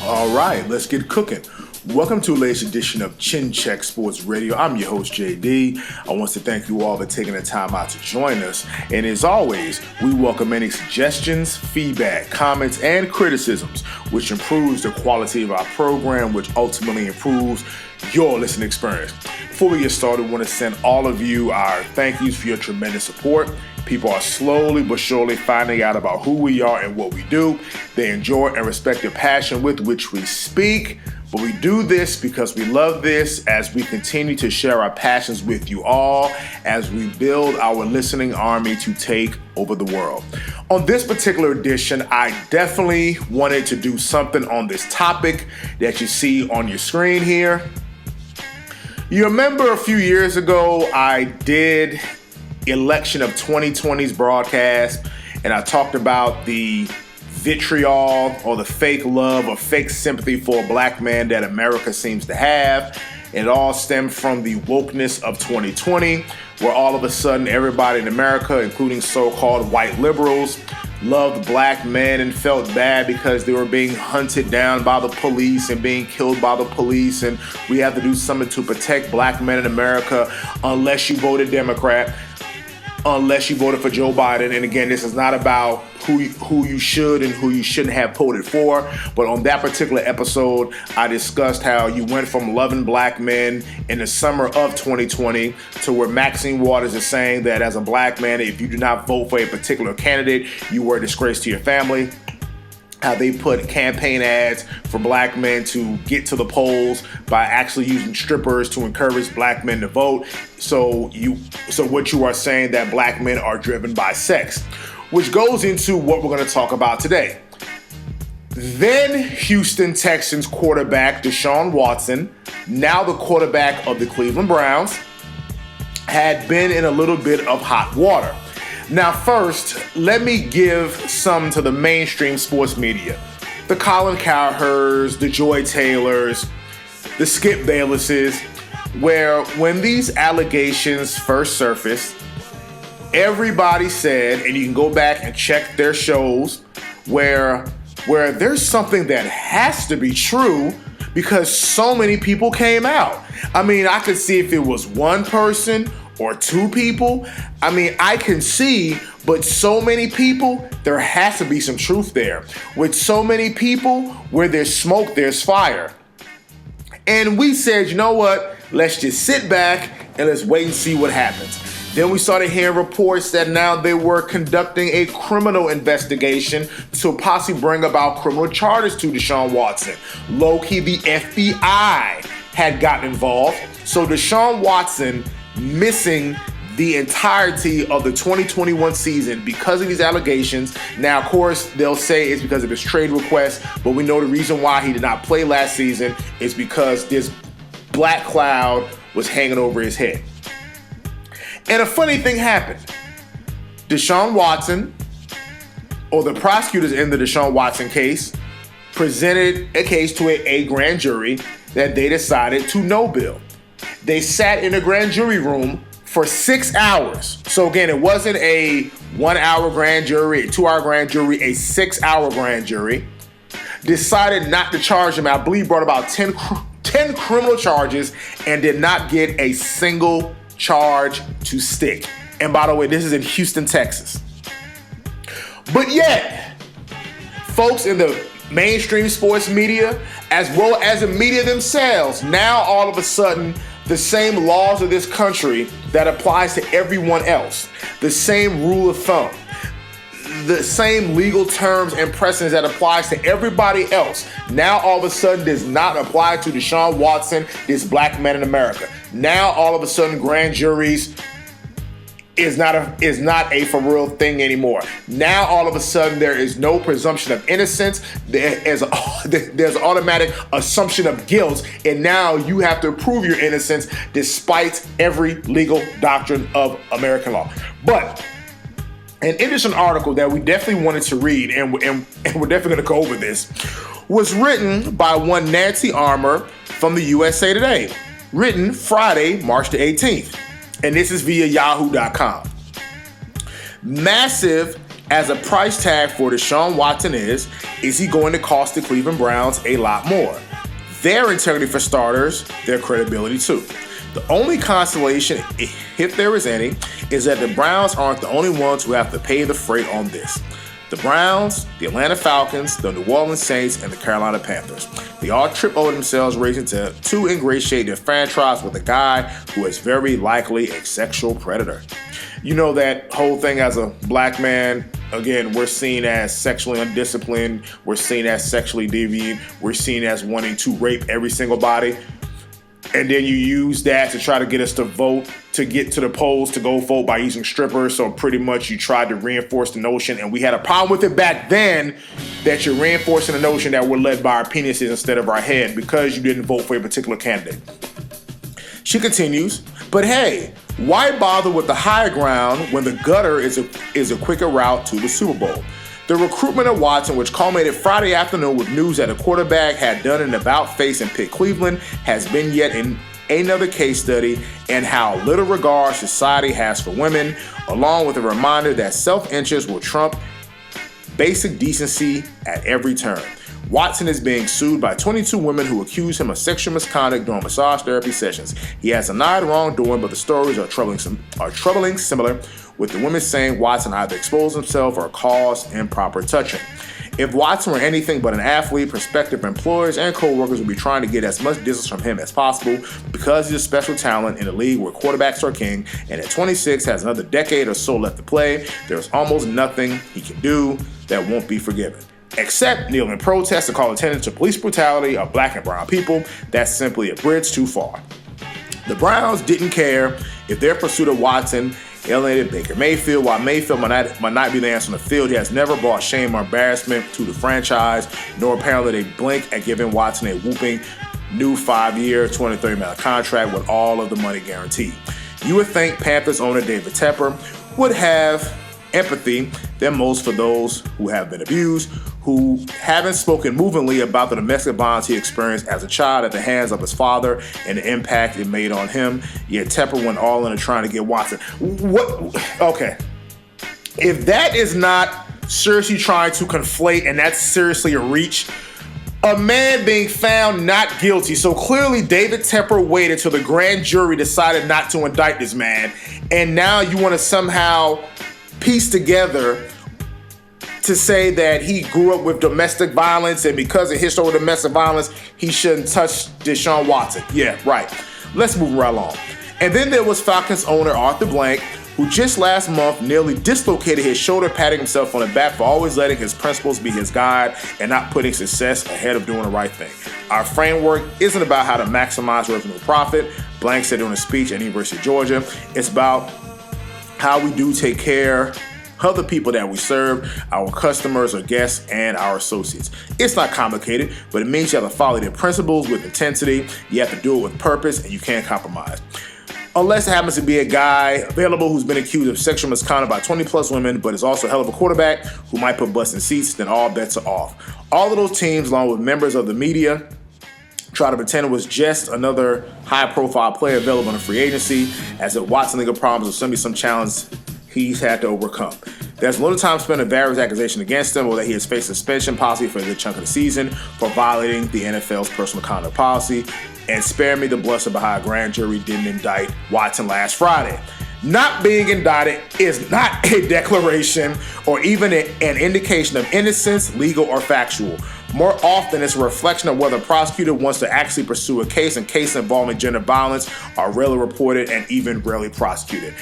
All right, let's get cooking. Welcome to the latest edition of Chin Check Sports Radio. I'm your host, JD. I want to thank you all for taking the time out to join us. And as always, we welcome any suggestions, feedback, comments, and criticisms, which improves the quality of our program, which ultimately improves your listening experience. Before we get started, I want to send all of you our thank yous for your tremendous support. People are slowly but surely finding out about who we are and what we do. They enjoy and respect the passion with which we speak. But we do this because we love this as we continue to share our passions with you all as we build our listening army to take over the world. On this particular edition, I definitely wanted to do something on this topic that you see on your screen here. You remember a few years ago, I did election of 2020's broadcast, and I talked about the vitriol or the fake love or fake sympathy for a black man that America seems to have. It all stemmed from the wokeness of 2020, where all of a sudden everybody in America, including so-called white liberals, loved black men and felt bad because they were being hunted down by the police and being killed by the police, and we have to do something to protect black men in America unless you voted Democrat, unless you voted for Joe Biden. And again, this is not about who you should and who you shouldn't have voted for. But on that particular episode, I discussed how you went from loving black men in the summer of 2020 to where Maxine Waters is saying that as a black man, if you do not vote for a particular candidate, you were a disgrace to your family. How they put campaign ads for black men to get to the polls by actually using strippers to encourage black men to vote. So what you are saying that black men are driven by sex, which goes into what we're going to talk about today. Then Houston Texans quarterback Deshaun Watson, now the quarterback of the Cleveland Browns, had been in a little bit of hot water. Now first, let me give some to the mainstream sports media. The Colin Cowherds, the Joy Taylors, the Skip Baylesses, where when these allegations first surfaced, everybody said, and you can go back and check their shows, where there's something that has to be true because so many people came out. I mean, I could see if it was one person or two people. I mean, I can see, but so many people, there has to be some truth there. With so many people, where there's smoke, there's fire. And we said, you know what? Let's just sit back and let's wait and see what happens. Then we started hearing reports that now they were conducting a criminal investigation to possibly bring about criminal charges to Deshaun Watson. Low-key, the FBI had gotten involved. So Deshaun Watson missing the entirety of the 2021 season because of these allegations. Now, of course, they'll say it's because of his trade request, but we know the reason why he did not play last season is because this black cloud was hanging over his head. And a funny thing happened. Deshaun Watson, or the prosecutors in the Deshaun Watson case, presented a case to a grand jury that they decided to no bill. They sat in a grand jury room for 6 hours. So again, it wasn't a 1 hour grand jury, a 2 hour grand jury, a 6 hour grand jury. Decided not to charge him. I believe brought about 10 criminal charges and did not get a single charge to stick. And by the way, this is in Houston, Texas. But yet, folks in the mainstream sports media, as well as the media themselves, now all of a sudden, the same laws of this country that applies to everyone else, the same rule of thumb, the same legal terms and precedents that applies to everybody else, now all of a sudden does not apply to Deshaun Watson, this black man in America. Now all of a sudden grand juries is not a for real thing anymore. Now all of a sudden there is no presumption of innocence. There's automatic assumption of guilt, and now you have to prove your innocence despite every legal doctrine of American law. But an interesting article that we definitely wanted to read, and we're definitely going to go over this, was written by one Nancy Armour from the USA Today, written Friday, March the 18th. And this is via yahoo.com. Massive as a price tag for Deshaun Watson is he going to cost the Cleveland Browns a lot more? Their integrity for starters, their credibility too. The only consolation, if there is any, is that the Browns aren't the only ones who have to pay the freight on this. The Browns, the Atlanta Falcons, the New Orleans Saints, and the Carolina Panthers. They all trip over themselves racing to ingratiate their franchise with a guy who is very likely a sexual predator. You know that whole thing as a black man, again, we're seen as sexually undisciplined, we're seen as sexually deviant, we're seen as wanting to rape every single body. And then you use that to try to get us to vote, to get to the polls, to go vote by using strippers. So pretty much you tried to reinforce the notion, and we had a problem with it back then, that you're reinforcing the notion that we're led by our penises instead of our head because you didn't vote for a particular candidate. She continues, but hey, why bother with the high ground when the gutter is a quicker route to the Super Bowl? The recruitment of Watson, which culminated Friday afternoon with news that a quarterback had done an about-face and picked Cleveland, has been yet another case study in how little regard society has for women, along with a reminder that self-interest will trump basic decency at every turn. Watson is being sued by 22 women who accuse him of sexual misconduct during massage therapy sessions. He has denied wrongdoing, but the stories are troubling similar, with the women saying Watson either exposed himself or caused improper touching. If Watson were anything but an athlete, prospective employers and co-workers would be trying to get as much distance from him as possible because he's a special talent in a league where quarterbacks are king, and at 26 has another decade or so left to play. There's almost nothing he can do that won't be forgiven. Except kneel in protest to call attention to police brutality of black and brown people. That's simply a bridge too far. The Browns didn't care if their pursuit of Watson alienated Baker Mayfield. While Mayfield might not be the answer on the field, he has never brought shame or embarrassment to the franchise, nor apparently they blink at giving Watson a whooping new 5-year, $230 million contract with all of the money guaranteed. You would think Panthers owner David Tepper would have empathy than most for those who have been abused, who haven't spoken movingly about the domestic violence he experienced as a child at the hands of his father and the impact it made on him. Yet Tepper went all into trying to get Watson. What? Okay. If that is not seriously trying to conflate, and that's seriously a reach, a man being found not guilty. So clearly David Tepper waited till the grand jury decided not to indict this man, and now you want to somehow piece together to say that he grew up with domestic violence, and because of his story of domestic violence, he shouldn't touch Deshaun Watson. Yeah, right. Let's move right along. And then there was Falcons owner Arthur Blank, who just last month nearly dislocated his shoulder, patting himself on the back for always letting his principles be his guide and not putting success ahead of doing the right thing. Our framework isn't about how to maximize revenue and profit, Blank said during a speech at the University of Georgia. It's about how we do take care of the people that we serve, our customers or guests, and our associates. It's not complicated, but it means you have to follow their principles with intensity, you have to do it with purpose, and you can't compromise. Unless it happens to be a guy available who's been accused of sexual misconduct by 20 plus women, but is also a hell of a quarterback who might put butts in seats, then all bets are off. All of those teams, along with members of the media, try to pretend it was just another high-profile player available in a free agency, as if Watson legal problems or some challenge he's had to overcome. There's little time spent on various accusations against him, or that he has faced suspension, possibly for a good chunk of the season, for violating the NFL's personal conduct policy. And spare me the bluster about how a grand jury didn't indict Watson last Friday. Not being indicted is not a declaration or even an indication of innocence, legal or factual. More often, it's a reflection of whether a prosecutor wants to actually pursue a case, and cases involving gender violence are rarely reported and even rarely prosecuted.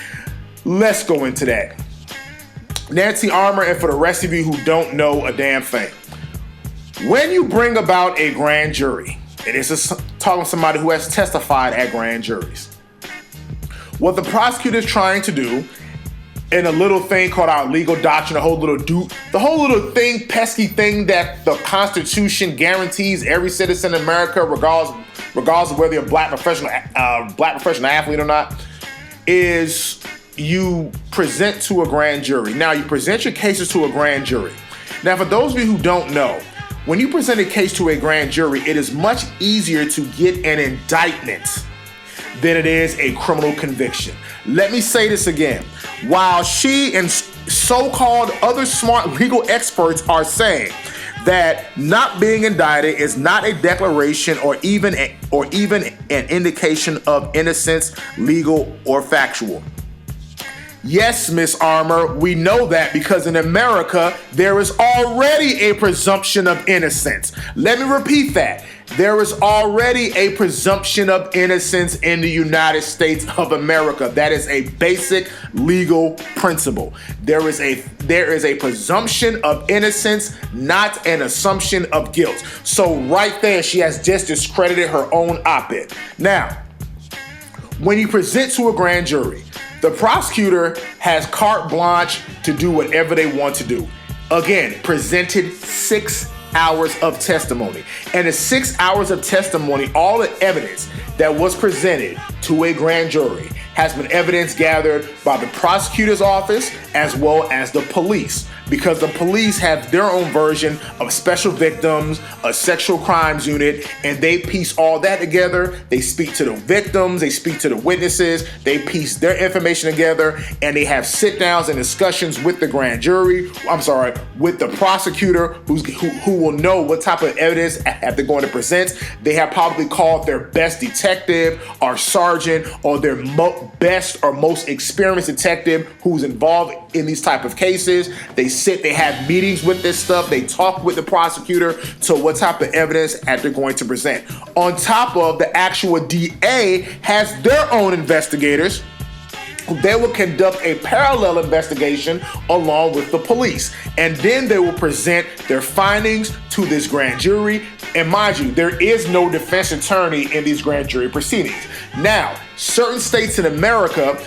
Let's go into that. Nancy Armour, and for the rest of you who don't know a damn thing, when you bring about a grand jury, and this is talking to somebody who has testified at grand juries, what the prosecutor is trying to do in a little thing called our legal doctrine, the whole little thing, pesky thing that the Constitution guarantees every citizen in America, regardless of whether you're a black professional athlete or not, is you present to a grand jury. Now, you present your cases to a grand jury. Now, for those of you who don't know, when you present a case to a grand jury, it is much easier to get an indictment than it is a criminal conviction. Let me say this again. While she, and so-called other smart legal experts are saying that not being indicted is not a declaration or even an indication of innocence, legal or factual. Yes, Miss Armour, we know that because in America, there is already a presumption of innocence. Let me repeat that. There is already a presumption of innocence in the United States of America. That is a basic legal principle. There is a presumption of innocence, not an assumption of guilt. So right there, she has just discredited her own op-ed. Now, when you present to a grand jury, the prosecutor has carte blanche to do whatever they want to do. Again, presented 6 hours of testimony. And the 6 hours of testimony, all the evidence that was presented to a grand jury has been evidence gathered by the prosecutor's office as well as the police, because the police have their own version of special victims, a sexual crimes unit, and they piece all that together. They speak to the victims, they speak to the witnesses, they piece their information together, and they have sit downs and discussions with the grand jury, with the prosecutor who will know what type of evidence that they're going to present. They have probably called their best detective or sergeant or their best or most experienced detective who's involved in these type of cases. They have meetings with this stuff. They talk with the prosecutor to what type of evidence that they're going to present. On top of the actual DA has their own investigators. They will conduct a parallel investigation along with the police. And then they will present their findings to this grand jury. And mind you, there is no defense attorney in these grand jury proceedings. Now, certain states in America,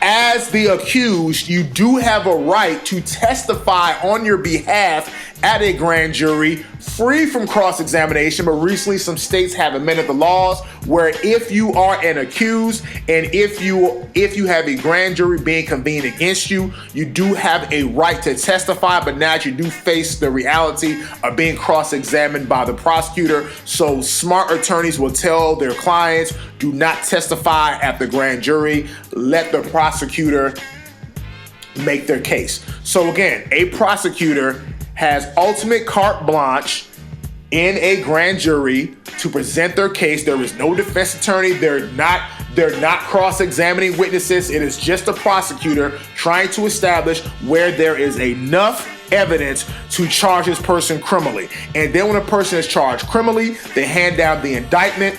as the accused, you do have a right to testify on your behalf at a grand jury, free from cross-examination. But recently, some states have amended the laws where if you are an accused and if you have a grand jury being convened against you, you do have a right to testify. But now you do face the reality of being cross-examined by the prosecutor. So smart attorneys will tell their clients, do not testify at the grand jury. Let the prosecutor make their case. So again, a prosecutor has ultimate carte blanche in a grand jury to present their case. There is no defense attorney. They're not cross-examining witnesses. It is just a prosecutor trying to establish where there is enough evidence to charge this person criminally. And then when a person is charged criminally, they hand down the indictment.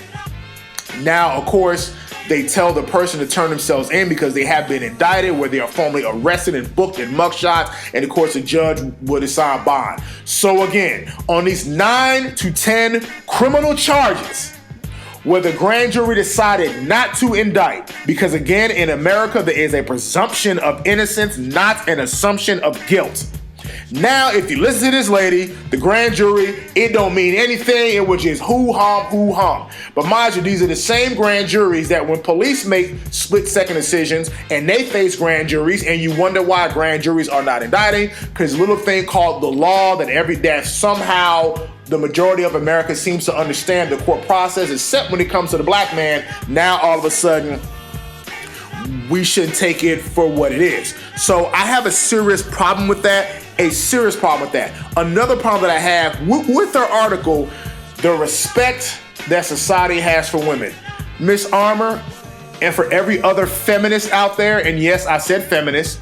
Now, of course, they tell the person to turn themselves in because they have been indicted, where they are formally arrested and booked in mugshots, and of course the judge would assign bond. So again, on these 9 to 10 criminal charges, where the grand jury decided not to indict, because again, in America, there is a presumption of innocence, not an assumption of guilt. Now, if you listen to this lady, the grand jury, it don't mean anything. It was just hoo-hum. But mind you, these are the same grand juries that when police make split-second decisions and they face grand juries, and you wonder why grand juries are not indicting, because a little thing called the law that somehow the majority of America seems to understand the court process, except when it comes to the black man. Now, all of a sudden, we should take it for what it is. So I have a serious problem with that. Another problem that I have with her article, the respect that society has for women. Miss Armour, and for every other feminist out there, and yes, I said feminist,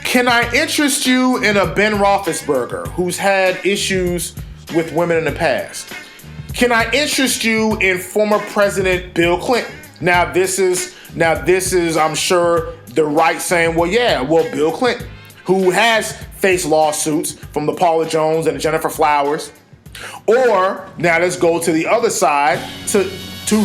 can I interest you in a Ben Roethlisberger who's had issues with women in the past? Can I interest you in former President Bill Clinton? Now this is, I'm sure, the right saying, Bill Clinton, who has faced lawsuits from the Paula Jones and the Jennifer Flowers. Or, now let's go to the other side, to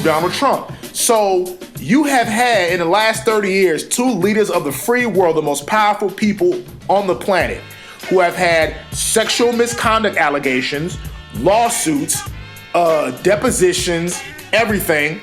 Donald Trump. So you have had, in the last 30 years, 2 leaders of the free world, the most powerful people on the planet, who have had sexual misconduct allegations, lawsuits, depositions, everything.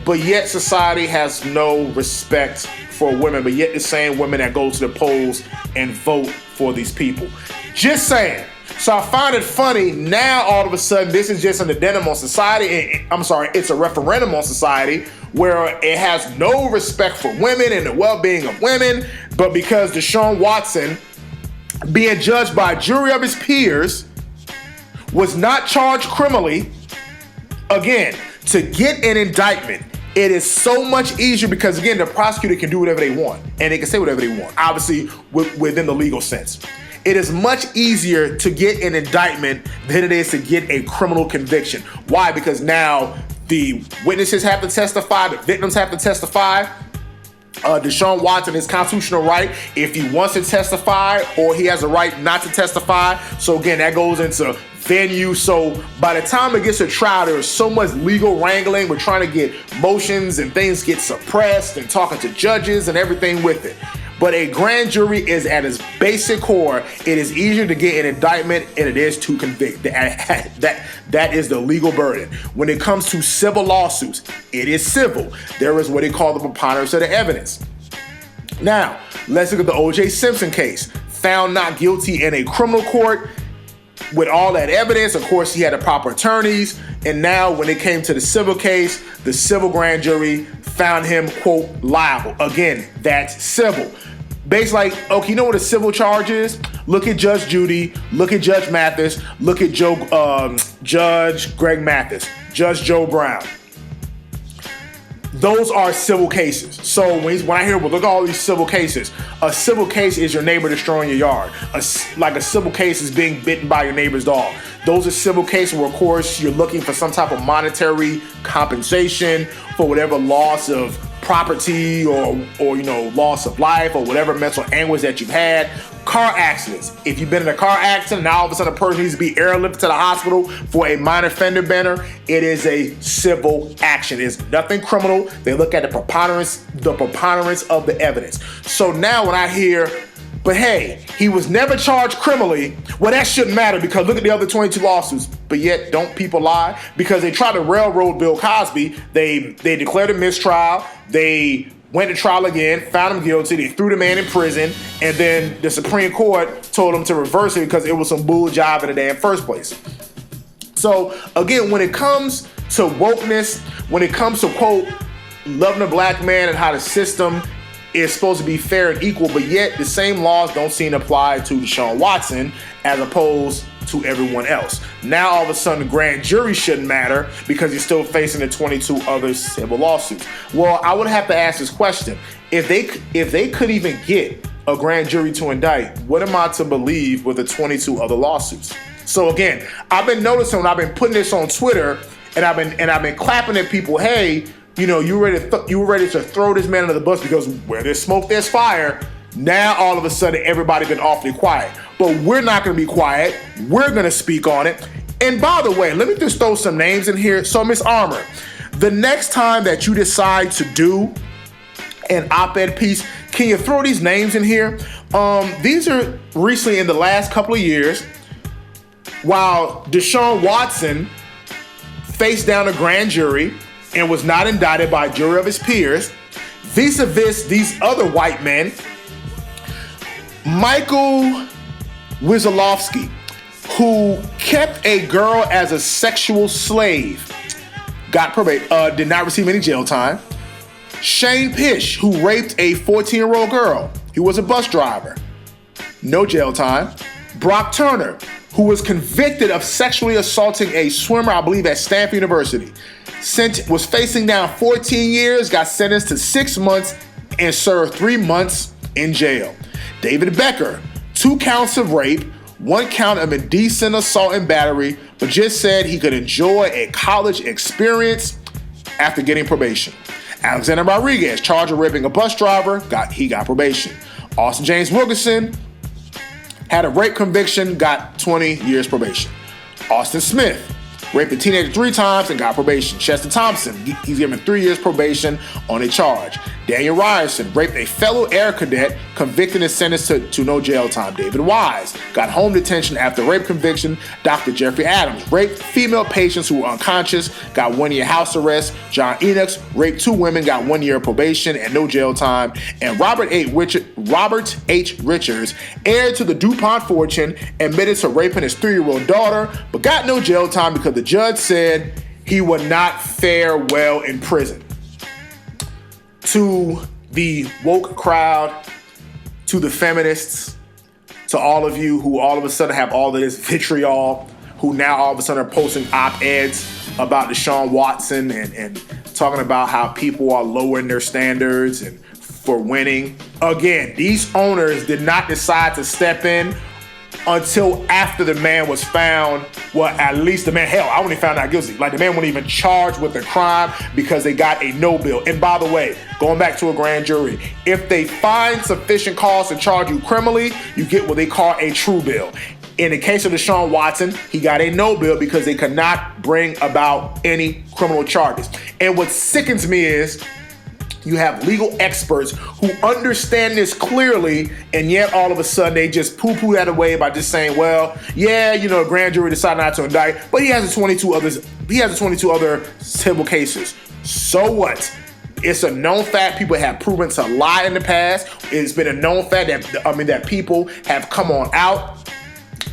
But yet society has no respect for women, but yet the same women that go to the polls and vote for these people. Just saying. So I find it funny now all of a sudden this is just an addendum on society. It's a referendum on society where it has no respect for women and the well-being of women. But because Deshaun Watson, being judged by a jury of his peers, was not charged criminally, again, to get an indictment, it is so much easier because, again, the prosecutor can do whatever they want and they can say whatever they want, obviously within the legal sense. It is much easier to get an indictment than it is to get a criminal conviction. Why? Because now the witnesses have to testify, the victims have to testify. Deshaun Watson, his constitutional right, if he wants to testify, or he has a right not to testify. So again, that goes into venue. So by the time it gets to trial, there is so much legal wrangling. We're trying to get motions and things get suppressed and talking to judges and everything with it. But a grand jury is at its basic core. It is easier to get an indictment and it is to convict. That is the legal burden. When it comes to civil lawsuits, it is civil. There is what they call the preponderance of the evidence. Now, let's look at the O.J. Simpson case. Found not guilty in a criminal court with all that evidence. Of course, he had the proper attorneys. And now when it came to the civil case, the civil grand jury found him, quote, liable. Again, that's civil. Basically, like, okay, you know what a civil charge is? Look at Judge Judy, look at Judge Mathis, look at Judge Greg Mathis, Judge Joe Brown. Those are civil cases. So when I hear, well, look at all these civil cases. A civil case is your neighbor destroying your yard. Like a civil case is being bitten by your neighbor's dog. Those are civil cases where, of course, you're looking for some type of monetary compensation for whatever loss of property or loss of life or whatever mental anguish that you've had. Car accidents. If you've been in a car accident, now all of a sudden a person needs to be airlifted to the hospital for a minor fender bender. It is a civil action. It's nothing criminal. They look at the preponderance of the evidence. So now when I hear, but hey, he was never charged criminally, well, that shouldn't matter because look at the other 22 lawsuits. But yet, don't people lie? Because they tried to railroad Bill Cosby. They declared a mistrial. They went to trial again, found him guilty. They threw the man in prison. And then the Supreme Court told him to reverse it because it was some bull job in the damn first place. So again, when it comes to wokeness, when it comes to, quote, loving a black man and how the system is supposed to be fair and equal, but yet the same laws don't seem to apply to Deshaun Watson as opposed to everyone else. Now all of a sudden the grand jury shouldn't matter because he's still facing the 22 other civil lawsuits. Well, I would have to ask this question. If they could even get a grand jury to indict, what am I to believe with the 22 other lawsuits? So again, I've been noticing when I've been putting this on Twitter and I've been clapping at people, hey, you know, you were ready to throw this man under the bus because where there's smoke, there's fire. Now, all of a sudden, everybody been awfully quiet. But we're not going to be quiet. We're going to speak on it. And by the way, let me just throw some names in here. So, Miss Armour, the next time that you decide to do an op-ed piece, can you throw these names in here? These are recently in the last couple of years, while Deshaun Watson faced down a grand jury and was not indicted by a jury of his peers, vis-a-vis these other white men. Michael Wizolowski, who kept a girl as a sexual slave, got probate, did not receive any jail time. Shane Pish, who raped a 14-year-old girl, he was a bus driver, no jail time. Brock Turner, who was convicted of sexually assaulting a swimmer, I believe at Stanford University, was facing down 14 years, got sentenced to 6 months and served 3 months in jail. David Becker, 2 counts of rape, 1 count of indecent assault and battery, but just said he could enjoy a college experience after getting probation. Alexander Rodriguez, charged with raping a bus driver, got probation. Austin James Wilkerson had a rape conviction, got 20 years probation. Austin Smith raped a teenager 3 times and got probation. Chester Thompson, he's given 3 years probation on a charge. Daniel Ryerson raped a fellow air cadet, convicted and sentenced to no jail time. David Wise got home detention after rape conviction. Dr. Jeffrey Adams raped female patients who were unconscious, got 1 year house arrest. John Enoch raped 2 women, got 1 year probation and no jail time. And Robert H. Richards, heir to the DuPont fortune, admitted to raping his 3-year-old daughter, but got no jail time because the judge said he would not fare well in prison. To the woke crowd, to the feminists, to all of you who all of a sudden have all of this vitriol, who now all of a sudden are posting op-eds about Deshaun Watson and talking about how people are lowering their standards and for winning. Again, these owners did not decide to step in until after the man was found, well, at least the man, hell, I only found out guilty. Like, the man wasn't even charged with the crime because they got a no bill. And by the way, going back to a grand jury, if they find sufficient cause to charge you criminally, you get what they call a true bill. In the case of Deshaun Watson, he got a no bill because they could not bring about any criminal charges. And what sickens me is you have legal experts who understand this clearly, and yet all of a sudden they just poo-poo that away by just saying, well, yeah, you know, a grand jury decided not to indict, but he has the 22 other civil cases. So what? It's a known fact people have proven to lie in the past. It's been a known fact that people have come on out.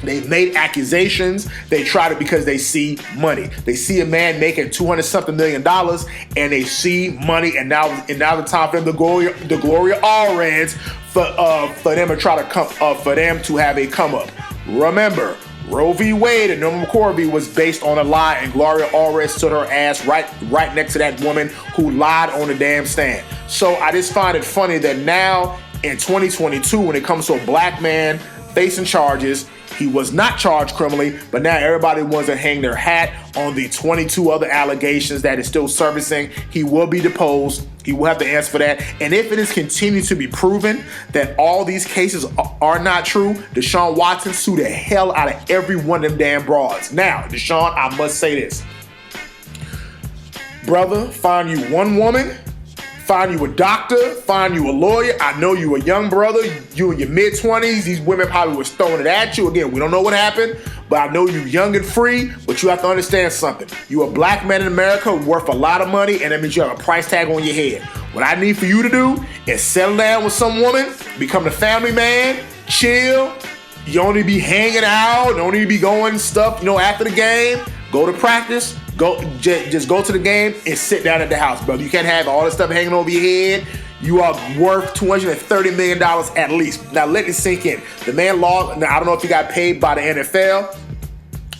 They've made accusations. They tried it because they see money. They see a man making $200-something million, and they see money. And now the time for them, the Gloria Allreds, for them to try to for them to have a come up. Remember, Roe v. Wade and Norman McCorvey was based on a lie, and Gloria Allred stood her ass right next to that woman who lied on the damn stand. So I just find it funny that now in 2022, when it comes to a black man facing charges, he was not charged criminally, but now everybody wants to hang their hat on the 22 other allegations that is still servicing. He will be deposed. He will have to answer for that. And if it is continued to be proven that all these cases are not true, Deshaun Watson sue the hell out of every one of them damn broads. Now, Deshaun, I must say this. Brother, find you one woman, find you a doctor, find you a lawyer. I know you a young brother, you in your mid-20s. These women probably was throwing it at you. Again, we don't know what happened, but I know you young and free, but you have to understand something. You a black man in America worth a lot of money, and that means you have a price tag on your head. What I need for you to do is settle down with some woman, become the family man, chill. You don't need to be hanging out, don't need to be going stuff, after the game. Go to practice. Just go to the game and sit down at the house, brother. You can't have all this stuff hanging over your head. You are worth $230 million at least. Now let it sink in. The man lost. Now I don't know if he got paid by the NFL,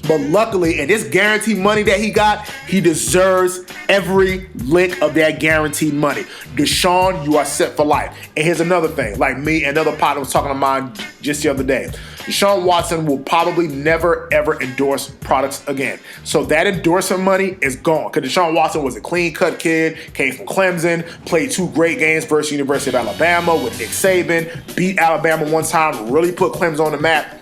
but luckily, and this guaranteed money that he got, he deserves every lick of that guaranteed money. Deshaun, you are set for life. And here's another thing. Like me and another partner was talking to mine just the other day. Deshaun Watson will probably never, ever endorse products again. So that endorsement money is gone. Because Deshaun Watson was a clean-cut kid, came from Clemson, played 2 great games versus University of Alabama with Nick Saban, beat Alabama one time, really put Clemson on the map.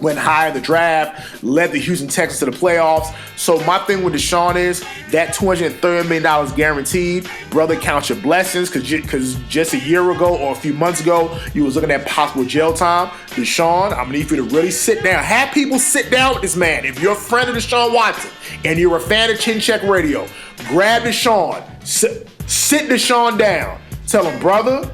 Went high in the draft, led the Houston Texans to the playoffs. So my thing with Deshaun is that $230 million guaranteed. Brother, count your blessings, because just a year ago or a few months ago, you was looking at possible jail time. Deshaun, I'm going to need you to really sit down. Have people sit down with this man. If you're a friend of Deshaun Watson and you're a fan of Chin Check Radio, grab Deshaun, sit Deshaun down. Tell him, brother,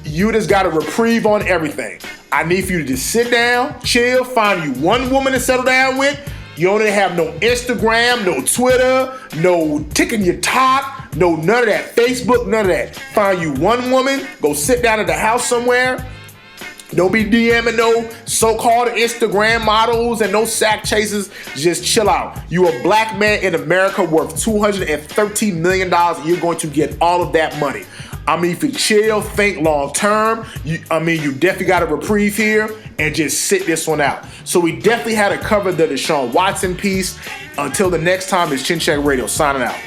you just got a reprieve on everything. I need for you to just sit down, chill, find you one woman to settle down with. You don't have no Instagram, no Twitter, no ticking your top, no none of that. Facebook, none of that. Find you one woman, go sit down at the house somewhere. Don't be DMing no so-called Instagram models and no sack chasers. Just chill out. You a black man in America worth $213 million, and you're going to get all of that money. If you chill, think long term, you definitely got a reprieve here, and just sit this one out. So we definitely had to cover the Deshaun Watson piece. Until the next time, it's Chin Check Radio signing out.